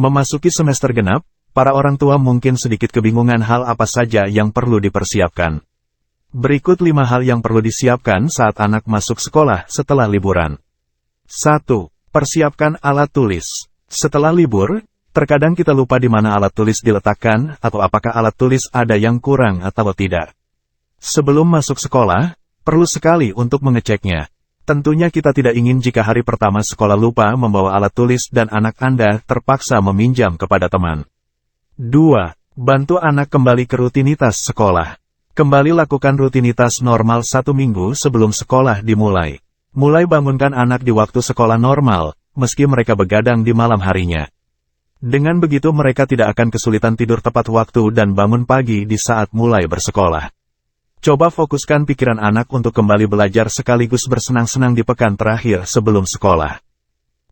Memasuki semester genap, para orang tua mungkin sedikit kebingungan hal apa saja yang perlu dipersiapkan. Berikut 5 hal yang perlu disiapkan saat anak masuk sekolah setelah liburan. 1. Persiapkan alat tulis. Setelah libur, terkadang kita lupa di mana alat tulis diletakkan atau apakah alat tulis ada yang kurang atau tidak. Sebelum masuk sekolah, perlu sekali untuk mengeceknya. Tentunya kita tidak ingin jika hari pertama sekolah lupa membawa alat tulis dan anak Anda terpaksa meminjam kepada teman. 2. Bantu anak kembali ke rutinitas sekolah. Kembali lakukan rutinitas normal 1 minggu sebelum sekolah dimulai. Mulai bangunkan anak di waktu sekolah normal, meski mereka begadang di malam harinya. Dengan begitu mereka tidak akan kesulitan tidur tepat waktu dan bangun pagi di saat mulai bersekolah. Coba fokuskan pikiran anak untuk kembali belajar sekaligus bersenang-senang di pekan terakhir sebelum sekolah.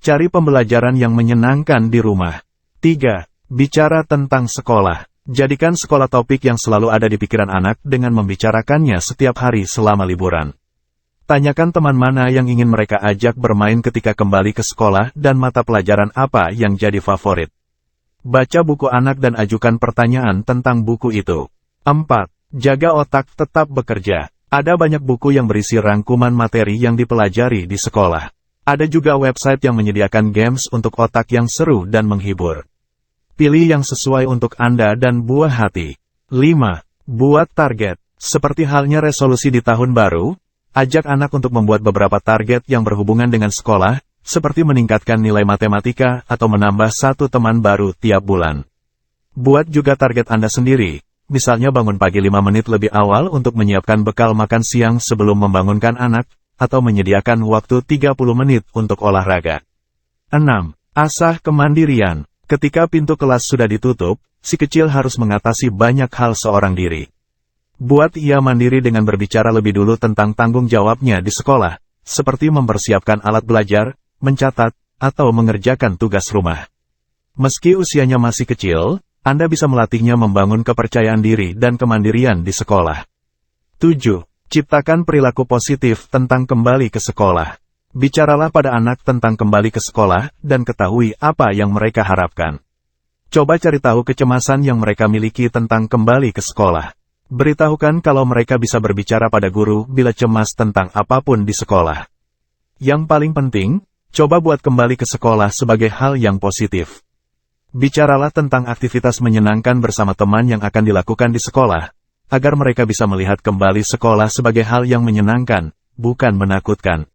Cari pembelajaran yang menyenangkan di rumah. 3. Bicara tentang sekolah. Jadikan sekolah topik yang selalu ada di pikiran anak dengan membicarakannya setiap hari selama liburan. Tanyakan teman mana yang ingin mereka ajak bermain ketika kembali ke sekolah dan mata pelajaran apa yang jadi favorit. Baca buku anak dan ajukan pertanyaan tentang buku itu. 4. Jaga otak tetap bekerja. Ada banyak buku yang berisi rangkuman materi yang dipelajari di sekolah. Ada juga website yang menyediakan games untuk otak yang seru dan menghibur. Pilih yang sesuai untuk Anda dan buah hati. 5. Buat target. Seperti halnya resolusi di tahun baru, ajak anak untuk membuat beberapa target yang berhubungan dengan sekolah, seperti meningkatkan nilai matematika atau menambah 1 teman baru tiap bulan. Buat juga target Anda sendiri. Misalnya bangun pagi 5 menit lebih awal untuk menyiapkan bekal makan siang sebelum membangunkan anak, atau menyediakan waktu 30 menit untuk olahraga. 6. Asah kemandirian. Ketika pintu kelas sudah ditutup, si kecil harus mengatasi banyak hal seorang diri. Buat ia mandiri dengan berbicara lebih dulu tentang tanggung jawabnya di sekolah, seperti mempersiapkan alat belajar, mencatat, atau mengerjakan tugas rumah. Meski usianya masih kecil, Anda bisa melatihnya membangun kepercayaan diri dan kemandirian di sekolah. 7. Ciptakan perilaku positif tentang kembali ke sekolah. Bicaralah pada anak tentang kembali ke sekolah dan ketahui apa yang mereka harapkan. Coba cari tahu kecemasan yang mereka miliki tentang kembali ke sekolah. Beritahukan kalau mereka bisa berbicara pada guru bila cemas tentang apapun di sekolah. Yang paling penting, coba buat kembali ke sekolah sebagai hal yang positif. Bicaralah tentang aktivitas menyenangkan bersama teman yang akan dilakukan di sekolah, agar mereka bisa melihat kembali sekolah sebagai hal yang menyenangkan, bukan menakutkan.